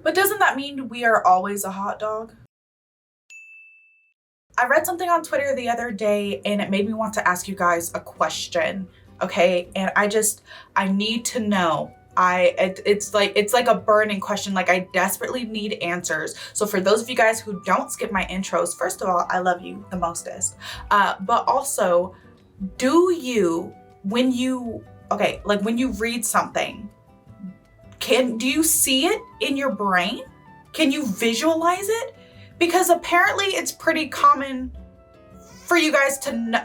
But doesn't that mean we are always a hot dog? I read something on Twitter the other day and it made me want to ask you guys a question, okay? And I need to know. It's like a burning question. Like, I desperately need answers. So for those of you guys who don't skip my intros, first of all, I love you the mostest. But also, when you read something, do you see it in your brain? Can you visualize it? Because apparently it's pretty common for you guys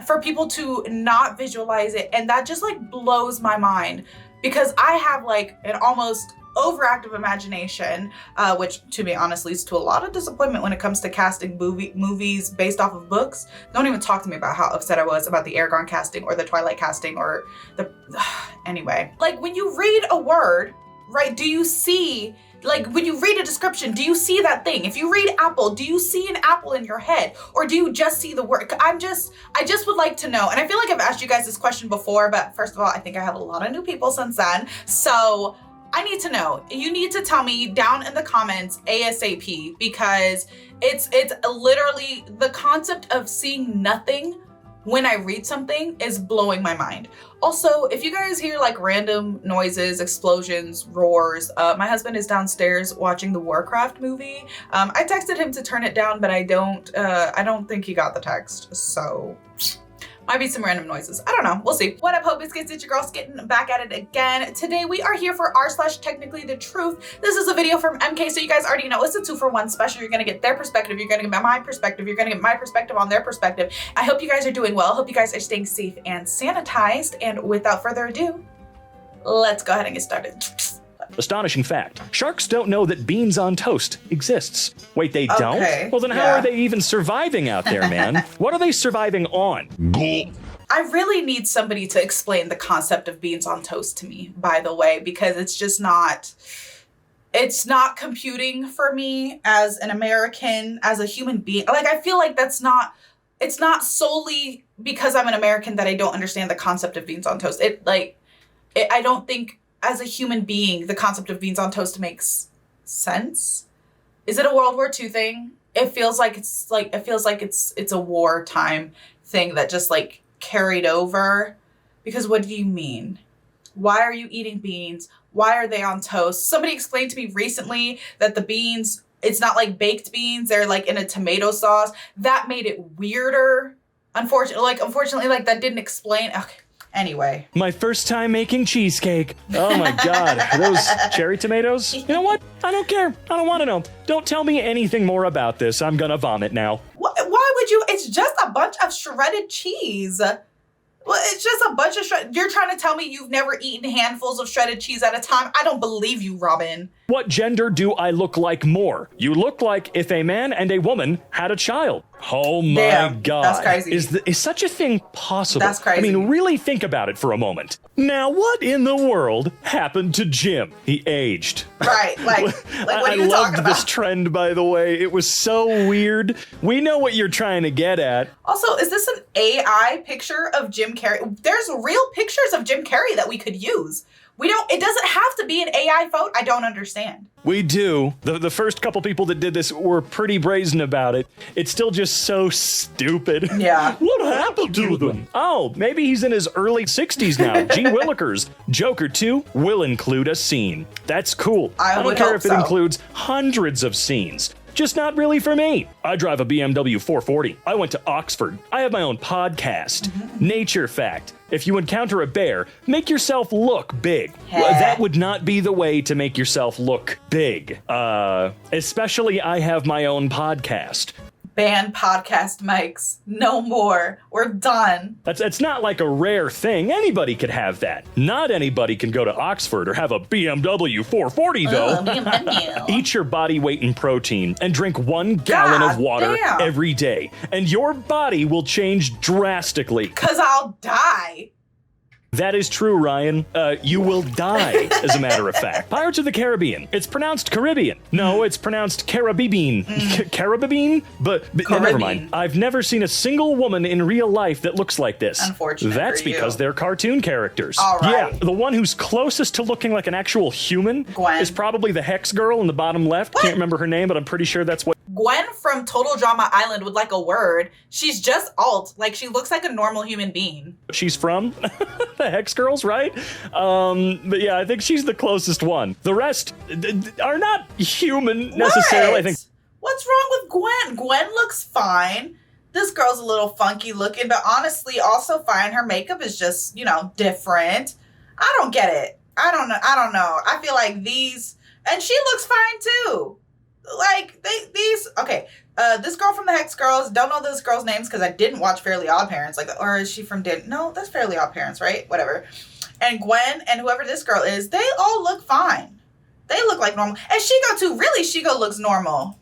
for people to not visualize it. And that just like blows my mind, because I have like an almost overactive imagination, which to be honest leads to a lot of disappointment when it comes to casting movies based off of books. Don't even talk to me about how upset I was about the Eragon casting or the Twilight casting or anyway. Like, when you read a word, right, do you see, like, when you read a description, do you see that thing? If you read apple, do you see an apple in your head? Or do you just see the word? I just would like to know. And I feel like I've asked you guys this question before, but first of all, I think I have a lot of new people since then. So I need to know. You need to tell me down in the comments ASAP, because it's literally the concept of seeing nothing when I read something is blowing my mind. Also, if you guys hear like random noises, explosions, roars, my husband is downstairs watching the Warcraft movie. I texted him to turn it down, but I don't think he got the text, so might be some random noises. I don't know, we'll see. What up, Hope Biscuits? It's your girl Skitten back at it again. Today we are here for r/technically the truth. This is a video from EmKay, so you guys already know it's a 2-for-1 special. You're gonna get their perspective, you're gonna get my perspective, you're gonna get my perspective on their perspective. I hope you guys are doing well. I hope you guys are staying safe and sanitized. And without further ado, let's go ahead and get started. Astonishing fact. Sharks don't know that beans on toast exists. Wait, they don't? Well, then how are they even surviving out there, man? What are they surviving on? I really need somebody to explain the concept of beans on toast to me, by the way, because it's not computing for me as an American, as a human being. Like, I feel like it's not solely because I'm an American that I don't understand the concept of beans on toast. I don't think as a human being, the concept of beans on toast makes sense. Is it a World War II thing? It feels like it's a wartime thing that just like carried over. Because what do you mean? Why are you eating beans? Why are they on toast? Somebody explained to me recently that the beans, it's not like baked beans, they're like in a tomato sauce. That made it weirder. Unfortunately, like that didn't explain. Okay. Anyway. My first time making cheesecake. Oh my God. Are those cherry tomatoes? You know what? I don't care. I don't want to know. Don't tell me anything more about this. I'm gonna vomit now. Why would you? It's just a bunch of shredded cheese. Well, it's just a bunch of You're trying to tell me you've never eaten handfuls of shredded cheese at a time? I don't believe you, Robin. What gender do I look like more? You look like if a man and a woman had a child. Oh my God. That's crazy. Is such a thing possible? That's crazy. I mean, really think about it for a moment. Now, what in the world happened to Jim? He aged. Right, like what are you talking about? I loved this trend, by the way. It was so weird. We know what you're trying to get at. Also, is this an AI picture of Jim Carrey? There's real pictures of Jim Carrey that we could use. It doesn't have to be an AI photo. I don't understand. We do. The first couple people that did this were pretty brazen about it. It's still just so stupid. Yeah. What happened to them? Oh, maybe he's in his early 60s now. Gee Willikers. Joker 2 will include a scene. That's cool. I don't care if it includes hundreds of scenes. Just not really for me. I drive a BMW 440. I went to Oxford. I have my own podcast. Nature fact. If you encounter a bear, make yourself look big. That would not be the way to make yourself look big. Especially I have my own podcast. Ban podcast mics. No more. We're done. That's not like a rare thing. Anybody could have that. Not anybody can go to Oxford or have a BMW 440 though. BMW. Eat your body weight in protein and drink 1 gallon of water every day. And your body will change drastically. 'Cause I'll die. That is true, Ryan. You will die, as a matter of fact. Pirates of the Caribbean. It's pronounced Caribbean. No, it's pronounced Caribbean. Caribbean? But never mind. I've never seen a single woman in real life that looks like this. Unfortunately, that's because they're cartoon characters. All right. Yeah, the one who's closest to looking like an actual human Gwen. is probably the Hex girl in the bottom left. What? Can't remember her name, but I'm pretty sure that's what. Gwen from Total Drama Island would like a word. She's just alt. Like, she looks like a normal human being. She's from the Hex Girls, right? But yeah, I think she's the closest one. The rest are not human necessarily. What? I think. What's wrong with Gwen? Gwen looks fine. This girl's a little funky looking, but honestly, also fine. Her makeup is just, different. I don't get it. I don't know. I feel like these, and she looks fine too. Like this girl from the Hex Girls, don't know those girls' names because I didn't watch Fairly Odd Parents. Or is she from no, that's Fairly Odd Parents, right? Whatever. And Gwen and whoever this girl is, they all look fine. They look like normal. And Shigo too. Really, Shigo looks normal.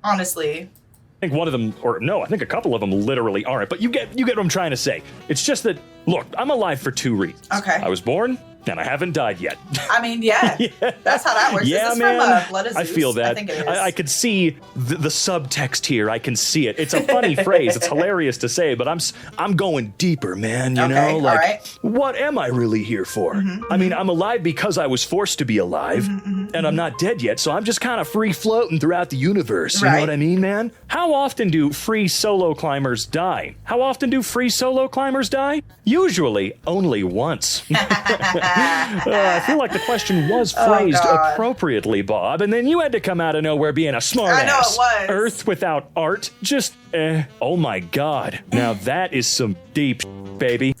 Honestly. I think one of them, or no, I think a couple of them literally aren't. But you get what I'm trying to say. It's just that, look, I'm alive for two reasons. Okay. I was born, and I haven't died yet. I mean, yeah. That's how that works. Yeah, is this man. from Blood of Zeus? I feel that. I think it is. I could see the subtext here. I can see it. It's a funny phrase. It's hilarious to say, but I'm going deeper, man. You know, like, all right. What am I really here for? I mean, I'm alive because I was forced to be alive, and I'm not dead yet, so I'm just kind of free floating throughout the universe. You know what I mean, man? How often do free solo climbers die? How often do free solo climbers die? Usually, only once. I feel like the question was phrased appropriately, Bob, and then you had to come out of nowhere being a smartass. I know it was. Earth without art? Just, oh my God. Now that is some deep baby.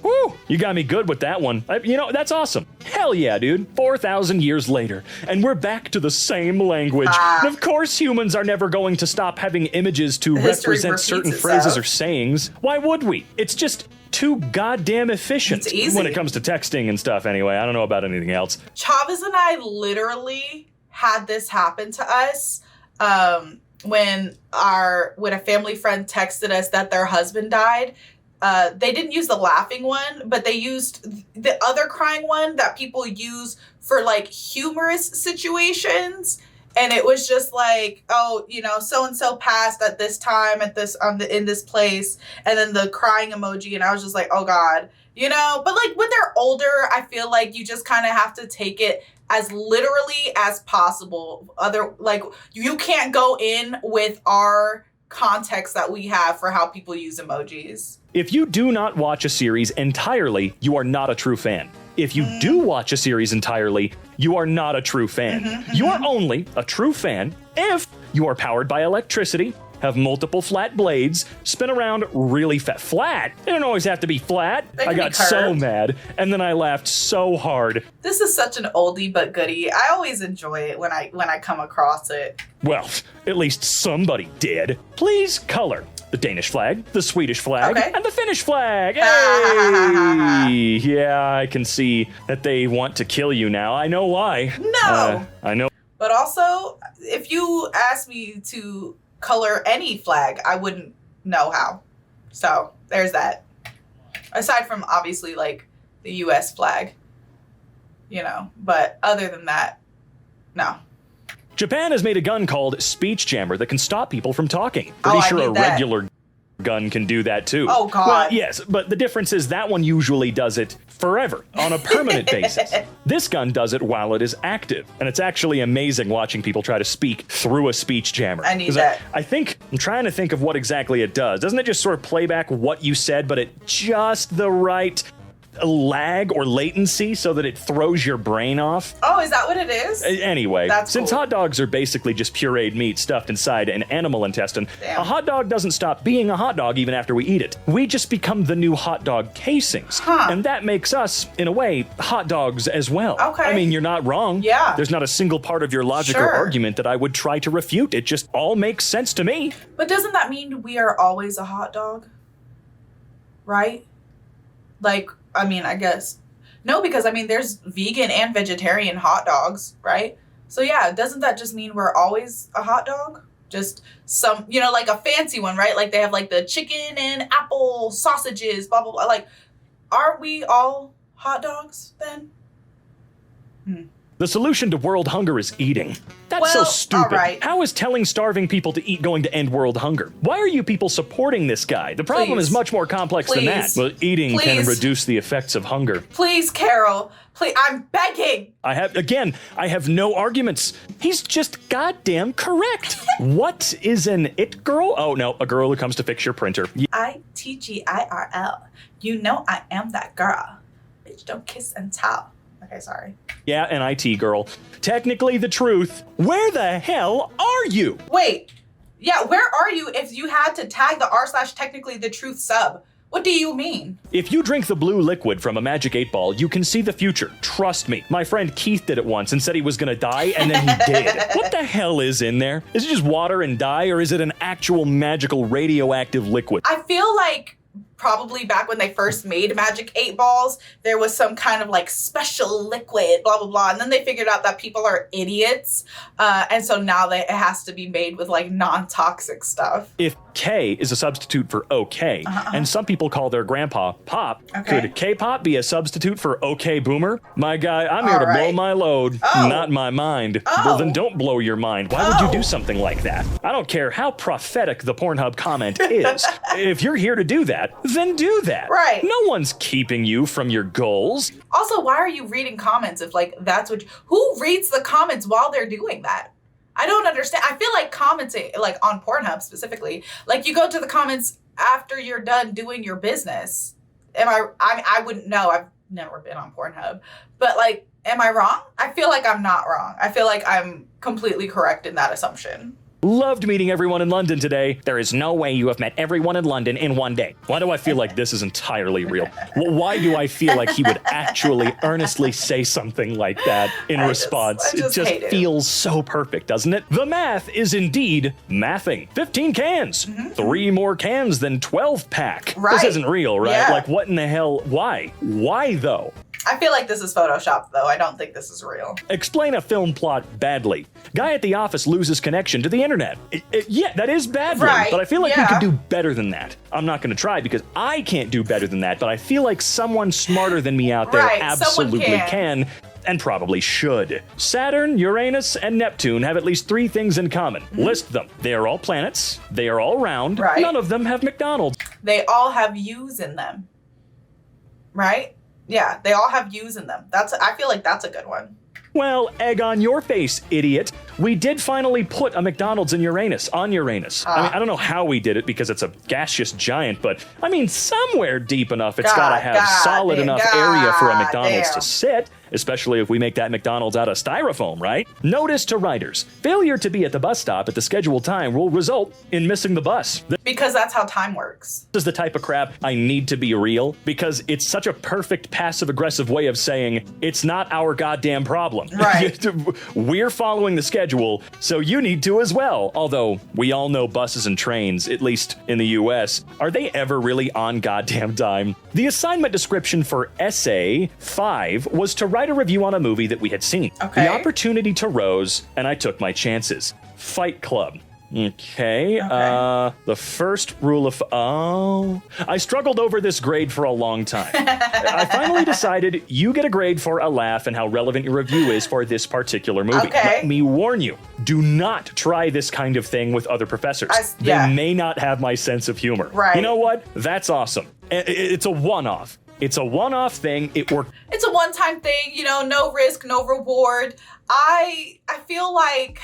Woo! You got me good with that one. That's awesome. Hell yeah, dude. 4,000 years later, and we're back to the same language. And of course, humans are never going to stop having images to represent certain phrases or sayings. Why would we? It's just too goddamn efficient when it comes to texting and stuff anyway. I don't know about anything else. Chavez and I literally had this happen to us when a family friend texted us that their husband died. They didn't use the laughing one, but they used the other crying one that people use for like humorous situations. And it was just like, oh, so-and-so passed at this time in this place. And then the crying emoji. And I was just like, oh God, but like when they're older, I feel like you just kind of have to take it as literally as possible. You can't go in with our context that we have for how people use emojis. If you do not watch a series entirely, you are not a true fan. If you do watch a series entirely, you are not a true fan. You are only a true fan if you are powered by electricity, have multiple flat blades, spin around really flat. They don't always have to be flat. I got so mad, and then I laughed so hard. This is such an oldie but goodie. I always enjoy it when I come across it. Well, at least somebody did. Please color the Danish flag, the Swedish flag, and the Finnish flag. Hey! Yeah, I can see that they want to kill you now. I know why. No. I know. But also, if you ask me to color any flag, I wouldn't know how. So there's that. Aside from obviously like the US flag, but other than that, no. Japan has made a gun called Speech Jammer that can stop people from talking. Pretty sure a regular gun can do that too. Oh God. Well, yes, but the difference is that one usually does it forever, on a permanent basis. This gun does it while it is active, and it's actually amazing watching people try to speak through a speech jammer. I need that. I'm trying to think of what exactly it does. Doesn't it just sort of play back what you said, but at just the right lag or latency so that it throws your brain off? Oh, is that what it is? Anyway, since hot dogs are basically just pureed meat stuffed inside an animal intestine, a hot dog doesn't stop being a hot dog even after we eat it. We just become the new hot dog casings. And that makes us, in a way, hot dogs as well. Okay. I mean, you're not wrong. Yeah. There's not a single part of your logical argument that I would try to refute. It just all makes sense to me. But doesn't that mean we are always a hot dog? Right? Like, I mean, I guess. No, because, I mean, there's vegan and vegetarian hot dogs, right? So, yeah, doesn't that just mean we're always a hot dog? Just some, you know, like a fancy one, right? Like they have like the chicken and apple sausages, blah, blah, blah. Like, aren't we all hot dogs then? The solution to world hunger is eating. That's so stupid. Right. How is telling starving people to eat going to end world hunger? Why are you people supporting this guy? The problem is much more complex than that. Well, eating can reduce the effects of hunger. Please, Carol. Please, I'm begging. I have no arguments. He's just goddamn correct. What is an it girl? Oh, no, a girl who comes to fix your printer. ITGIRL. You know I am that girl. Bitch, don't kiss and tell. Okay, sorry. Yeah, an IT girl. Technically the truth. Where the hell are you? Wait. Yeah, where are you if you had to tag the r/technically the truth sub? What do you mean? If you drink the blue liquid from a magic 8-ball, you can see the future. Trust me. My friend Keith did it once and said he was gonna die, and then he did. What the hell is in there? Is it just water and dye, or is it an actual magical radioactive liquid? I feel like probably back when they first made magic 8-balls, there was some kind of like special liquid, blah, blah, blah. And then they figured out that people are idiots. And so now it has to be made with like non-toxic stuff. If K is a substitute for OK, and some people call their grandpa Pop, could K-pop be a substitute for OK Boomer? My guy, I'm here to blow my load, not my mind. Well, then don't blow your mind. Why would you do something like that? I don't care how prophetic the Pornhub comment is. If you're here to do that, then do that. Right. No one's keeping you from your goals. Also, why are you reading comments if like that's what who reads the comments while they're doing that? I don't understand. I feel like commenting like on Pornhub specifically, like you go to the comments after you're done doing your business. I wouldn't know. I've never been on Pornhub. But like, am I wrong? I feel like I'm not wrong. I feel like I'm completely correct in that assumption. Loved meeting everyone in London today. There is no way you have met everyone in London in one day. Why do I feel like this is entirely real? Why do I feel like he would actually earnestly say something like that in response? It just feels so perfect, doesn't it? The math is indeed mathing. 15 cans. 3 more cans than 12 pack. Right. This isn't real, right? Yeah. Like, what in the hell? Why? Why, though? I feel like this is Photoshopped, though. I don't think this is real. Explain a film plot badly. Guy at the office loses connection to the internet. Yeah, that is badly, but I feel like we could do better than that. I'm not going to try because I can't do better than that, but I feel like someone smarter than me out there absolutely can and probably should. Saturn, Uranus, and Neptune have at least 3 things in common. List them. They are all planets. They are all round. None of them have McDonald's. They all have U's in them. Right? Yeah, they all have U's in them. I feel like that's a good one. Well, egg on your face, idiot. We did finally put a McDonald's in Uranus, on Uranus. I mean, I don't know how we did it because it's a gaseous giant, but I mean, somewhere deep enough, it's gotta have solid enough area for a McDonald's to sit, especially if we make that McDonald's out of styrofoam, right? Notice to riders, failure to be at the bus stop at the scheduled time will result in missing the bus. Because that's how time works. This is the type of crap I need to be real because it's such a perfect passive-aggressive way of saying it's not our goddamn problem. Right. We're following the schedule, so you need to as well. Although we all know buses and trains, at least in the US, are they ever really on goddamn time? The assignment description for Essay 5 was to write a review on a movie that we had seen. The opportunity to rose, and I took my chances. Fight Club. Okay. The first rule of... I struggled over this grade for a long time. I finally decided you get a grade for a laugh and how relevant your review is for this particular movie. Let me warn you, do not try this kind of thing with other professors. They may not have my sense of humor. You know what? That's awesome. It's a one-off. It's a one-off thing. It worked. It's a one-time thing, you know, no risk, no reward. I feel like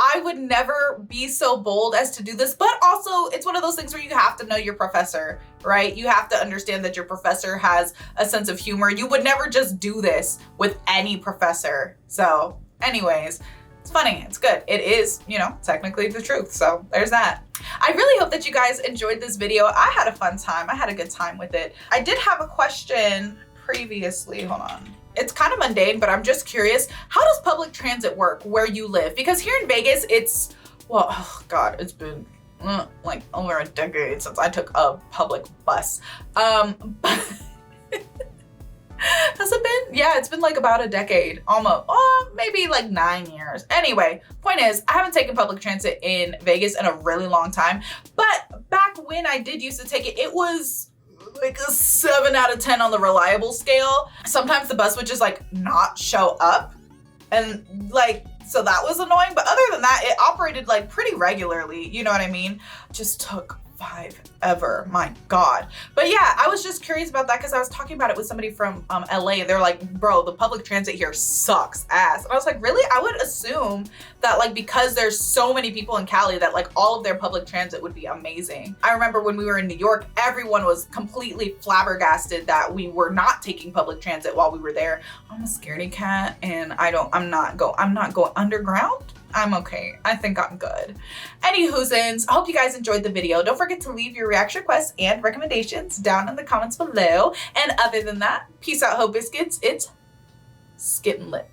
I would never be so bold as to do this, but also it's one of those things where you have to know your professor, right? You have to understand that your professor has a sense of humor. You would never just do this with any professor. So anyways, it's funny, it's good. It is, you know, technically the truth. So there's that. I really hope that you guys enjoyed this video. I had a fun time. I had a good time with it. I did have a question previously, hold on. It's kind of mundane, but I'm just curious, how does public transit work where you live? Because here in Vegas, it's, well, oh God, it's been like over a decade since I took a public bus. Has it been? Yeah, it's been like about a decade, almost. Oh, maybe like 9 years. Anyway, point is, I haven't taken public transit in Vegas in a really long time. But back when I did used to take it, it was like a 7 out of 10 on the reliable scale. Sometimes the bus would just like not show up. And like, so that was annoying. But other than that, it operated like pretty regularly. You know what I mean? Just took forever, my God. But yeah, I was just curious about that because I was talking about it with somebody from LA and they're like, bro, the public transit here sucks ass. And I was like, really? I would assume that like, because there's so many people in Cali that like all of their public transit would be amazing. I remember when we were in New York, everyone was completely flabbergasted that we were not taking public transit while we were there. I'm a scaredy cat and I'm not going underground. I'm okay. I think I'm good. Anywhoozins, I hope you guys enjoyed the video. Don't forget to leave your reaction requests and recommendations down in the comments below. And other than that, peace out, Ho Biscuits. It's Skittin' Lit.